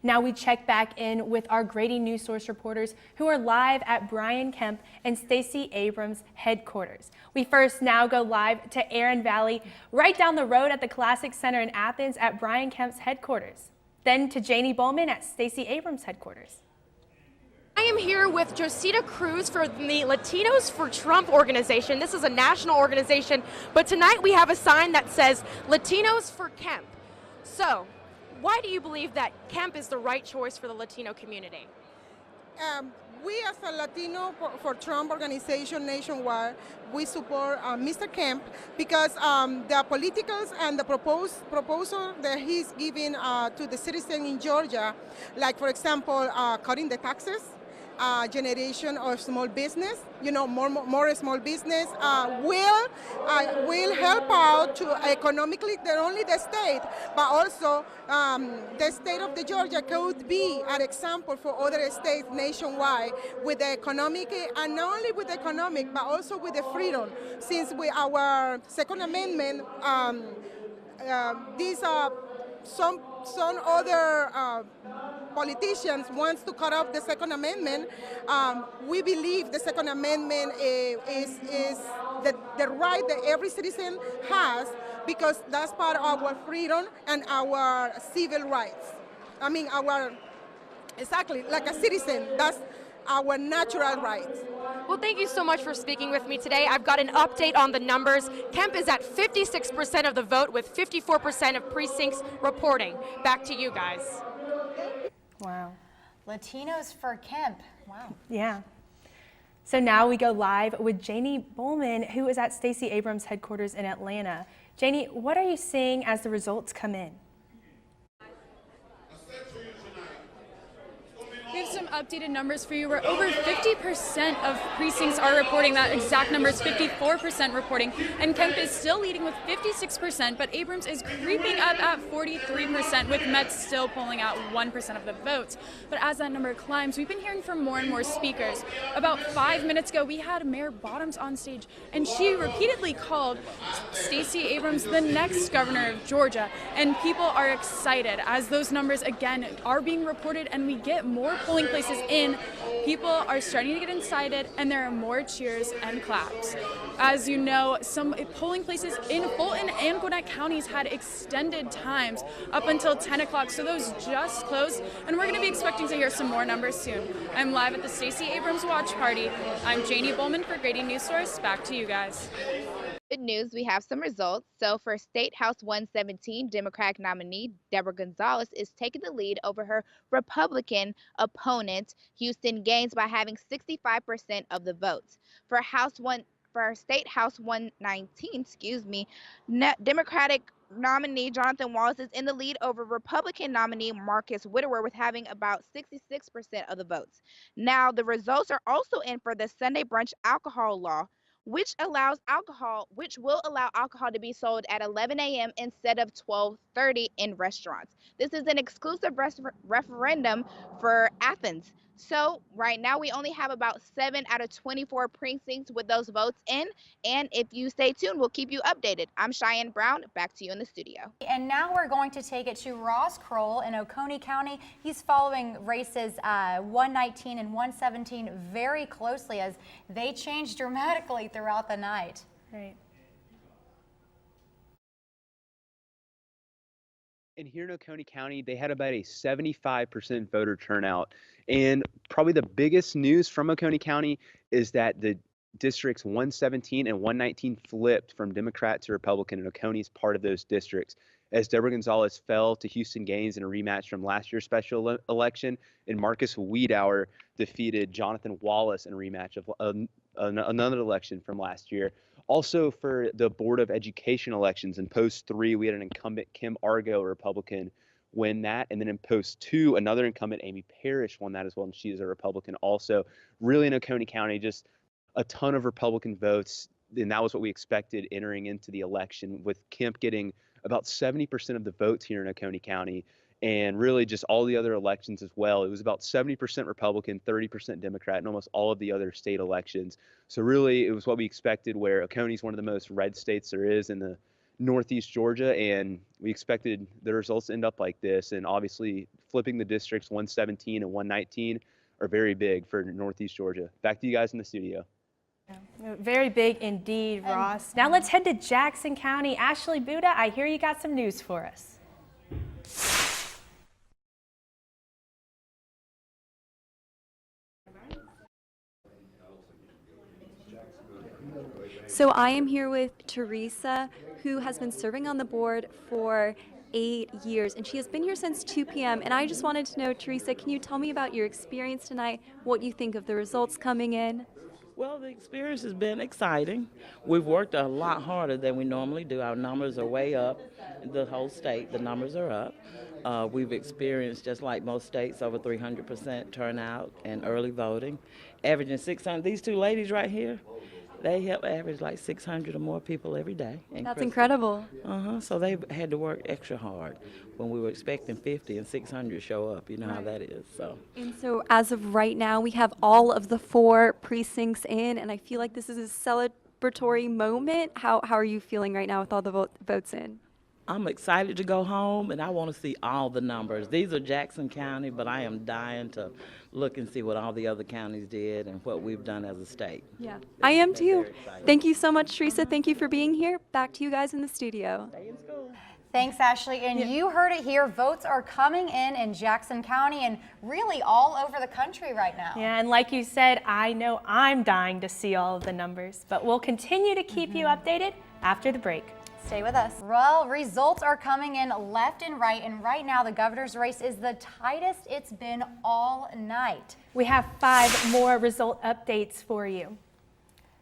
Now we check back in with our Grady News Source reporters who are live at Brian Kemp and Stacey Abrams headquarters. We first now go live to Erin Valley, right down the road at the Classic Center in Athens at Brian Kemp's headquarters. Then to Janie Bowman at Stacey Abrams headquarters. I am here with Josita Cruz for the Latinos for Trump organization. This is a national organization, but tonight we have a sign that says Latinos for Kemp. So, why do you believe that Kemp is the right choice for the Latino community? We as a Latino for Trump organization nationwide, we support Mr. Kemp because the politicals and the proposal that he's giving to the citizen in Georgia, like for example, cutting the taxes, generation of small business, more small business will help out to economically not only the state, but also the state of the Georgia could be an example for other states nationwide with the economic, and not only with the economic, but also with the freedom. Since our Second Amendment, these are some other politicians wants to cut off the Second Amendment. We believe the Second Amendment is the right that every citizen has, because that's part of our freedom and our civil rights. I mean, exactly, like a citizen, that's our natural rights. Well, thank you so much for speaking with me today. I've got an update on the numbers. Kemp is at 56% of the vote with 54% of precincts reporting. Back to you guys. Wow. Latinos for Kemp. Wow. Yeah. So now we go live with Janie Bowman, who is at Stacey Abrams headquarters in Atlanta. Janie, what are you seeing as the results come in? We have some updated numbers for you where over 50% of precincts are reporting. That exact number is 54% reporting. And Kemp is still leading with 56%, but Abrams is creeping up at 43%, with Metz still pulling out 1% of the votes. But as that number climbs, we've been hearing from more and more speakers. About 5 minutes ago, we had Mayor Bottoms on stage, and she repeatedly called Stacey Abrams the next governor of Georgia. And people are excited as those numbers, again, are being reported, and we get more polling places in. People are starting to get excited, and there are more cheers and claps. As you know, some polling places in Fulton and Gwinnett counties had extended times up until 10 o'clock, so those just closed, and we're going to be expecting to hear some more numbers soon. I'm live at the Stacey Abrams watch party. I'm Janie Bowman for Grady News Source. Back to you guys. Good news, we have some results. So for State House 117, Democratic nominee Deborah Gonzalez is taking the lead over her Republican opponent, Houston Gaines, by having 65% of the votes. For State House 119, Democratic nominee Jonathan Wallace is in the lead over Republican nominee Marcus Whitwer with having about 66% of the votes. Now, the results are also in for the Sunday brunch alcohol law, which will allow alcohol to be sold at 11 a.m. instead of 12:30 in restaurants. This is an exclusive referendum for Athens. So right now we only have about 7 out of 24 precincts with those votes in. And if you stay tuned, we'll keep you updated. I'm Cheyenne Brown. Back to you in the studio. And now we're going to take it to Ross Kroll in Oconee County. He's following races 119 and 117 very closely as they change dramatically throughout the night. Right. And here in Oconee County, they had about a 75% voter turnout. And probably the biggest news from Oconee County is that the districts 117 and 119 flipped from Democrat to Republican, and Oconee is part of those districts, as Deborah Gonzalez fell to Houston Gaines in a rematch from last year's special election, and Marcus Wiedauer defeated Jonathan Wallace in a rematch of another election from last year. Also, for the Board of Education elections in Post 3, we had an incumbent, Kim Argo, a Republican, win that. And then in Post 2, another incumbent, Amy Parrish, won that as well, and she is a Republican also. Really, in Oconee County, just a ton of Republican votes, and that was what we expected entering into the election, with Kemp getting about 70% of the votes here in Oconee County. And really just all the other elections as well. It was about 70% Republican, 30% Democrat, and almost all of the other state elections. So really, it was what we expected, where Oconee is one of the most red states there is in the Northeast Georgia, and we expected the results to end up like this. And obviously, flipping the districts 117 and 119 are very big for Northeast Georgia. Back to you guys in the studio. Very big indeed, Ross. Now let's head to Jackson County. Ashley Buda, I hear you got some news for us. So I am here with Teresa, who has been serving on the board for 8 years, and she has been here since 2 p.m. And I just wanted to know, Teresa, can you tell me about your experience tonight, what you think of the results coming in? Well, the experience has been exciting. We've worked a lot harder than we normally do. Our numbers are way up. The whole state, the numbers are up. We've experienced, just like most states, over 300% turnout and early voting, averaging 600. These two ladies right here, they help average like 600 or more people every day. That's incredible. So they had to work extra hard when we were expecting 50 and 600 show up. You know how that is. So. And so as of right now, we have all of the 4 precincts in, and I feel like this is a celebratory moment. How are you feeling right now with all the votes in? I'm excited to go home, and I want to see all the numbers. These are Jackson County, but I am dying to look and see what all the other counties did and what we've done as a state. Yeah, I am too. Thank you so much, Teresa. Thank you for being here. Back to you guys in the studio. Stay in school. Thanks, Ashley. And you heard it here. Votes are coming in Jackson County and really all over the country right now. Yeah, and like you said, I know I'm dying to see all of the numbers, but we'll continue to keep you updated after the break. Stay with us. Well, results are coming in left and right now the governor's race is the tightest it's been all night. We have 5 more result updates for you.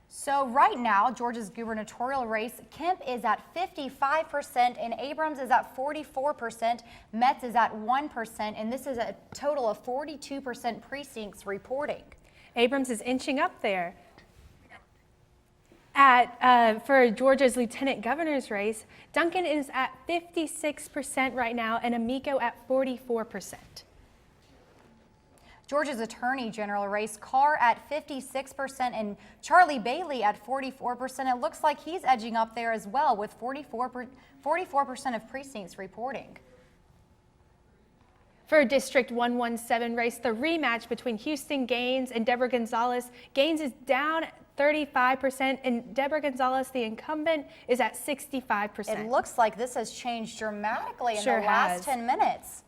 So right now, Georgia's gubernatorial race, Kemp is at 55% and Abrams is at 44%, Metz is at 1%, and this is a total of 42% precincts reporting. Abrams is inching up there. For Georgia's lieutenant governor's race, Duncan is at 56% right now and Amico at 44%. Georgia's attorney general race, Carr at 56% and Charlie Bailey at 44%. It looks like he's edging up there as well with 44% of precincts reporting. For District 117 race, the rematch between Houston Gaines and Deborah Gonzalez. Gaines is down 35% and Deborah Gonzalez, the incumbent, is at 65%. It looks like this has changed dramatically in Sure the last has. 10 minutes.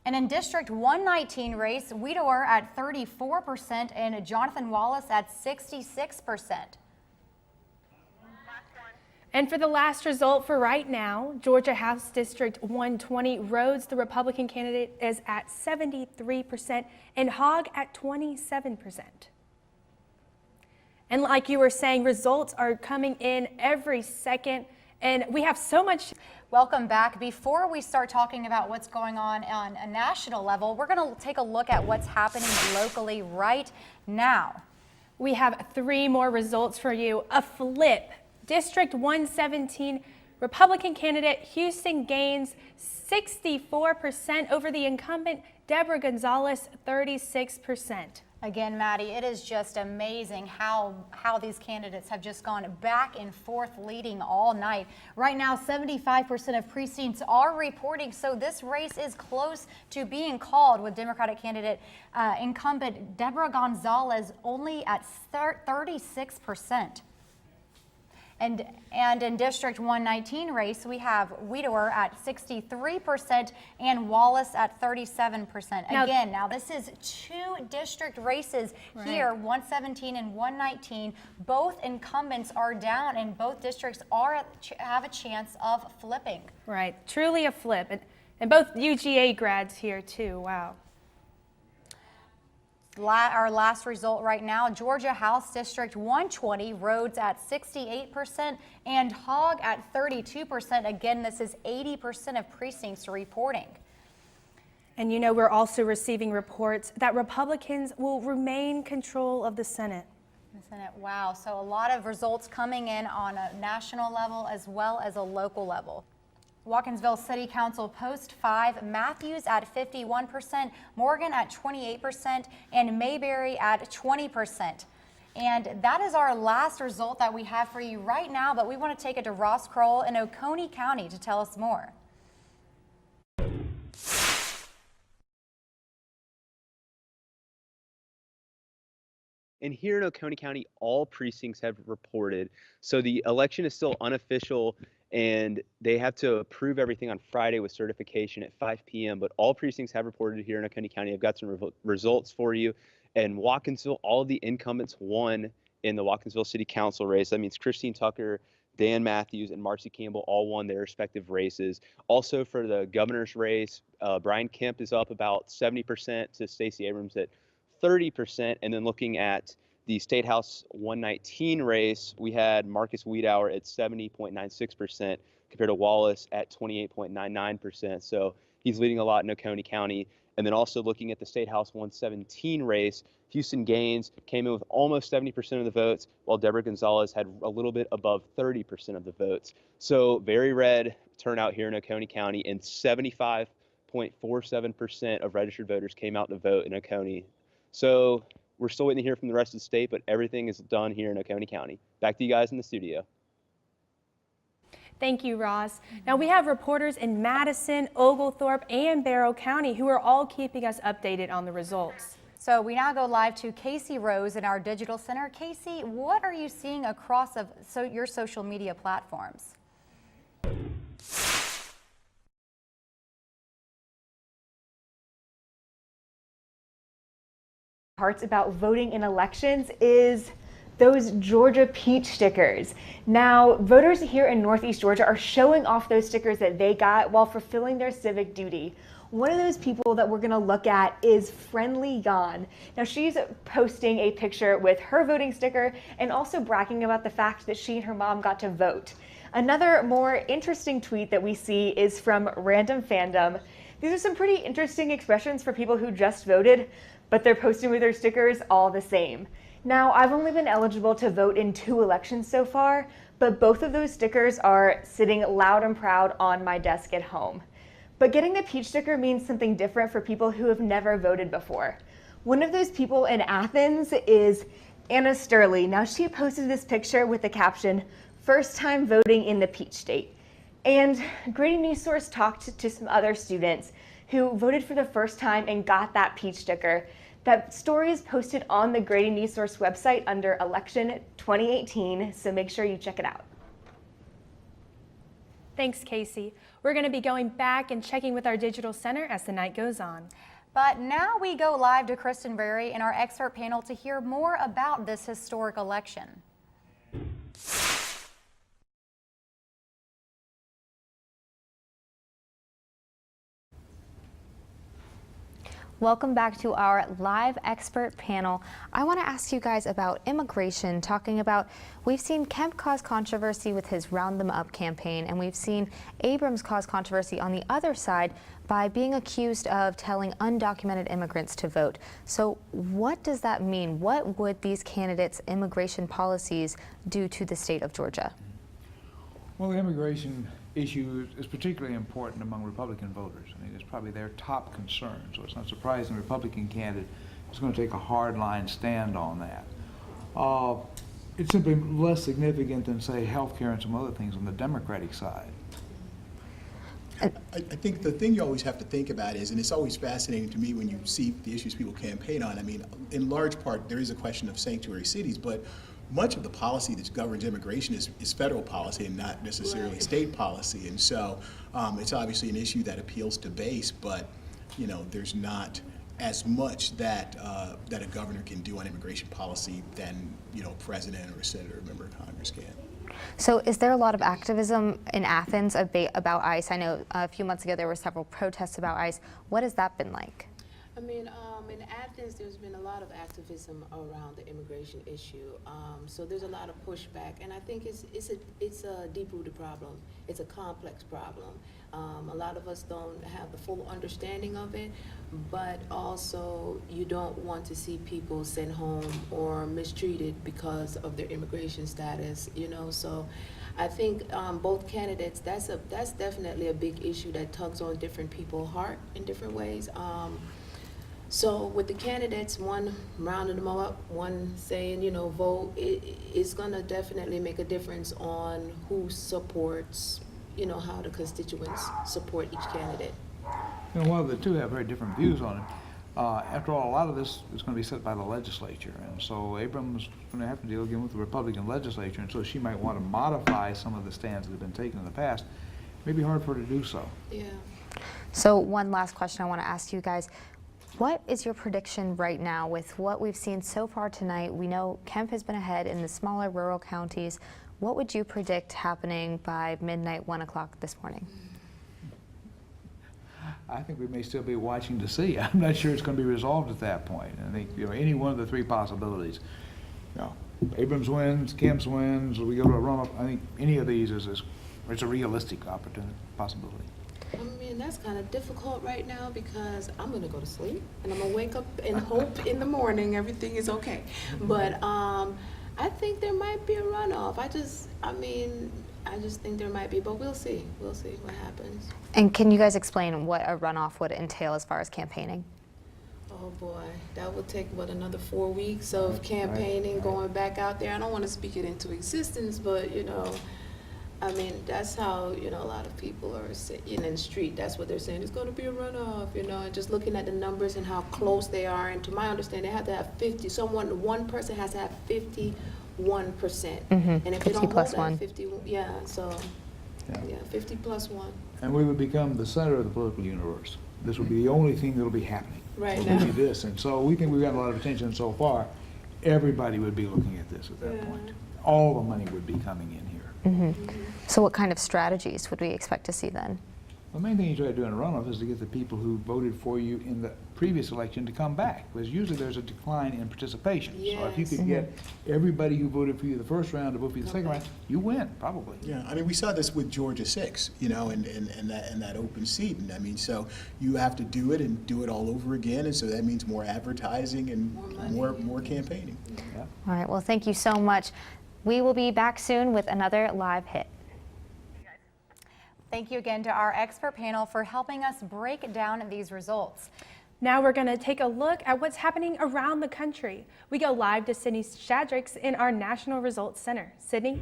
And in District 119 race, Wiedewer at 34% and Jonathan Wallace at 66%. And for the last result for right now, Georgia House District 120, Rhodes, the Republican candidate, is at 73% and Hogg at 27%. And like you were saying, results are coming in every second, and we have so much. Welcome back. Before we start talking about what's going on a national level, we're going to take a look at what's happening locally right now. We have 3 more results for you. A flip. District 117, Republican candidate Houston Gaines, 64% over the incumbent Deborah Gonzalez, 36%. Again, Maddie, it is just amazing how these candidates have just gone back and forth leading all night. Right now, 75% of precincts are reporting, so this race is close to being called with Democratic candidate incumbent Deborah Gonzalez only at 36%. And in District 119 race, we have Wiedewer at 63% and Wallace at 37%. Now this is 2 district races here, 117 and 119. Both incumbents are down and both districts have a chance of flipping. Right, truly a flip. And both UGA grads here too, wow. Our last result right now, Georgia House District 120, Rhodes at 68% and Hogg at 32%. Again, this is 80% of precincts reporting. And you know, we're also receiving reports that Republicans will remain control of the Senate. Wow, so a lot of results coming in on a national level as well as a local level. Watkinsville City Council Post 5, Matthews at 51%, Morgan at 28%, and Mayberry at 20%. And that is our last result that we have for you right now, but we want to take it to Ross Kroll in Oconee County to tell us more. And here in Oconee County, all precincts have reported. So the election is still unofficial, and they have to approve everything on Friday with certification at 5 p.m. But all precincts have reported here in Oconee County. I've got some results for you. And Watkinsville, all of the incumbents won in the Watkinsville City Council race. That means Christine Tucker, Dan Matthews, and Marcy Campbell all won their respective races. Also for the governor's race, Brian Kemp is up about 70% to Stacey Abrams at 30%. And then looking at the State House 119 race, we had Marcus Wiedauer at 70.96% compared to Wallace at 28.99%. So he's leading a lot in Oconee County. And then also looking at the State House 117 race, Houston Gaines came in with almost 70% of the votes, while Deborah Gonzalez had a little bit above 30% of the votes. So very red turnout here in Oconee County, and 75.47% of registered voters came out to vote in Oconee. So we're still waiting to hear from the rest of the state, but everything is done here in Oconee County. Back to you guys in the studio. Thank you, Ross. Now we have reporters in Madison, Oglethorpe, and Barrow County who are all keeping us updated on the results. So we now go live to Casey Rose in our digital center. Casey, what are you seeing across your social media platforms? Parts about voting in elections is those Georgia peach stickers. Now, voters here in Northeast Georgia are showing off those stickers that they got while fulfilling their civic duty. One of those people that we're gonna look at is Friendly Gone. Now, she's posting a picture with her voting sticker and also bragging about the fact that she and her mom got to vote. Another more interesting tweet that we see is from Random Fandom. These are some pretty interesting expressions for people who just voted, but they're posting with their stickers all the same. Now, I've only been eligible to vote in 2 elections so far, but both of those stickers are sitting loud and proud on my desk at home. But getting the peach sticker means something different for people who have never voted before. One of those people in Athens is Anna Sterling. Now, she posted this picture with the caption, "First time voting in the Peach State." And Grady News Source talked to some other students who voted for the first time and got that peach sticker. That story is posted on the Grady News Source website under Election 2018, so make sure you check it out. Thanks, Casey. We're going to be going back and checking with our digital center as the night goes on. But now we go live to Kristen Berry and our expert panel to hear more about this historic election. Welcome back to our live expert panel. I want to ask you guys about immigration, talking about, we've seen Kemp cause controversy with his Round Them Up campaign, and we've seen Abrams cause controversy on the other side by being accused of telling undocumented immigrants to vote. So what does that mean? What would these candidates' immigration policies do to the state of Georgia? Well, the immigration issue is particularly important among Republican voters. I mean, it's probably their top concern, so it's not surprising the Republican candidate is going to take a hardline stand on that. It's simply less significant than, say, health care and some other things on the Democratic side. I think the thing you always have to think about is, and it's always fascinating to me when you see the issues people campaign on, I mean, in large part, there is a question of sanctuary cities, but much of the policy that governs immigration is federal policy and not necessarily state policy. And so it's obviously an issue that appeals to base, but you know, there's not as much that that a governor can do on immigration policy than, you know, a president or a senator or a member of Congress can. So is there a lot of activism in Athens about ICE? I know a few months ago there were several protests about ICE. What has that been like? I mean, in Athens, there's been a lot of activism around the immigration issue. So there's a lot of pushback, and I think it's a deep-rooted problem. It's a complex problem. A lot of us don't have the full understanding of it, but also you don't want to see people sent home or mistreated because of their immigration status. You know, so I think both candidates. That's definitely a big issue that tugs on different people's heart in different ways. So with the candidates, one rounding them all up, one saying, you know, vote, it's gonna definitely make a difference on who supports, you know, how the constituents support each candidate. You know, while the two have very different views on it, after all, a lot of this is going to be set by the legislature, and so Abrams is going to have to deal again with the Republican legislature, and so she might want to modify some of the stands that have been taken in the past. It may be hard for her to do so. Yeah. So one last question I want to ask you guys. What is your prediction right now with what we've seen so far tonight? We know Kemp has been ahead in the smaller rural counties. What would you predict happening by midnight, 1 o'clock this morning? I think we may still be watching to see. I'm not sure it's going to be resolved at that point. I think, you know, any one of the three possibilities, you know, Abrams wins, Kemp wins, we go to a runoff. I think any of these it's a realistic possibility. I mean, that's kind of difficult right now because I'm going to go to sleep and I'm going to wake up and hope in the morning everything is okay. But I think there might be a runoff. I just think there might be, but we'll see. We'll see what happens. And can you guys explain what a runoff would entail as far as campaigning? Oh boy, that would take, another 4 weeks of campaigning, going back out there. I don't want to speak it into existence, but, you know, I mean, that's how, you know, a lot of people are sitting in the street. That's what they're saying. It's going to be a runoff, you know, and just looking at the numbers and how close they are. And to my understanding, they have to have 50. One person has to have 51%. And if they don't hold that 50, so 50 plus 1. And we would become the center of the political universe. This would be the only thing that will be happening. Right now. now. Be this, and so we think we've got a lot of attention so far. Everybody would be looking at this at that point. All the money would be coming in here. So what kind of strategies would we expect to see then? The main thing you try to do in a runoff is to get the people who voted for you in the previous election to come back, because usually there's a decline in participation. So if you could get everybody who voted for you the first round to vote for you the second round, you win, probably. Yeah, I mean, we saw this with Georgia 6, you know, and that open seat. And I mean, so you have to do it and do it all over again, and so that means more advertising and more campaigning. Yeah. All right, well, thank you so much. We will be back soon with another live hit. Thank you again to our expert panel for helping us break down these results. Now we're going to take a look at what's happening around the country. We go live to Sydney Shadricks in our National Results Center. Sydney?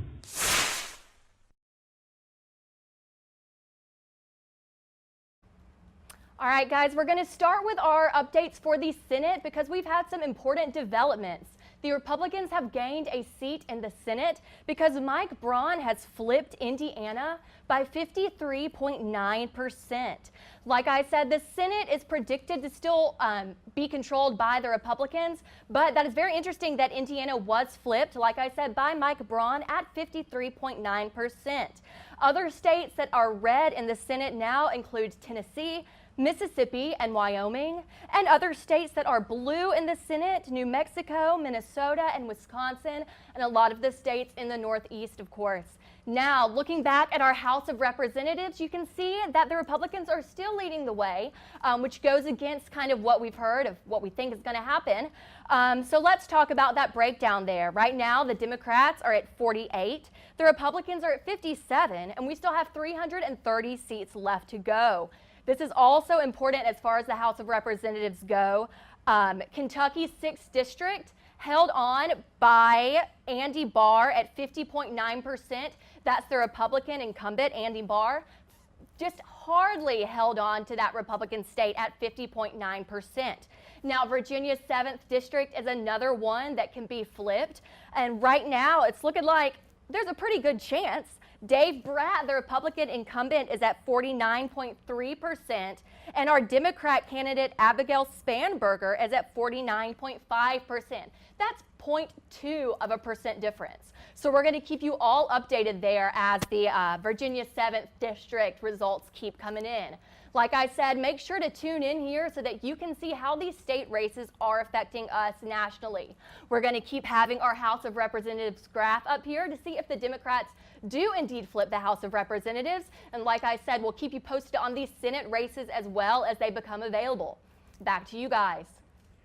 All right, guys, we're going to start with our updates for the Senate because we've had some important developments. The Republicans have gained a seat in the Senate because Mike Braun has flipped Indiana by 53.9%. Like I said, the Senate is predicted to still be controlled by the Republicans, but that is very interesting that Indiana was flipped, like I said, by Mike Braun at 53.9%. Other states that are red in the Senate now include Tennessee, Mississippi, and Wyoming, and other states that are blue in the Senate, New Mexico, Minnesota, and Wisconsin, and a lot of the states in the Northeast, of course. Now, looking back at our House of Representatives, you can see that the Republicans are still leading the way, which goes against kind of what we've heard of what we think is going to happen. So let's talk about that breakdown there. Right now, the Democrats are at 48, the Republicans are at 57, and we still have 330 seats left to go. This is also important as far as the House of Representatives go. Kentucky's 6th district held on by Andy Barr at 50.9%. That's the Republican incumbent, Andy Barr. Just hardly held on to that Republican state at 50.9%. Now, Virginia's 7th district is another one that can be flipped. And right now, it's looking like there's a pretty good chance. Dave Bratt, the Republican incumbent, is at 49.3%, and our Democrat candidate, Abigail Spanberger, is at 49.5%. That's 0.2% difference. So we're going to keep you all updated there as the Virginia 7th District results keep coming in. Like I said, make sure to tune in here so that you can see how these state races are affecting us nationally. We're going to keep having our House of Representatives graph up here to see if the Democrats do indeed flip the House of Representatives. And like I said, we'll keep you posted on these Senate races as well as they become available. Back to you guys.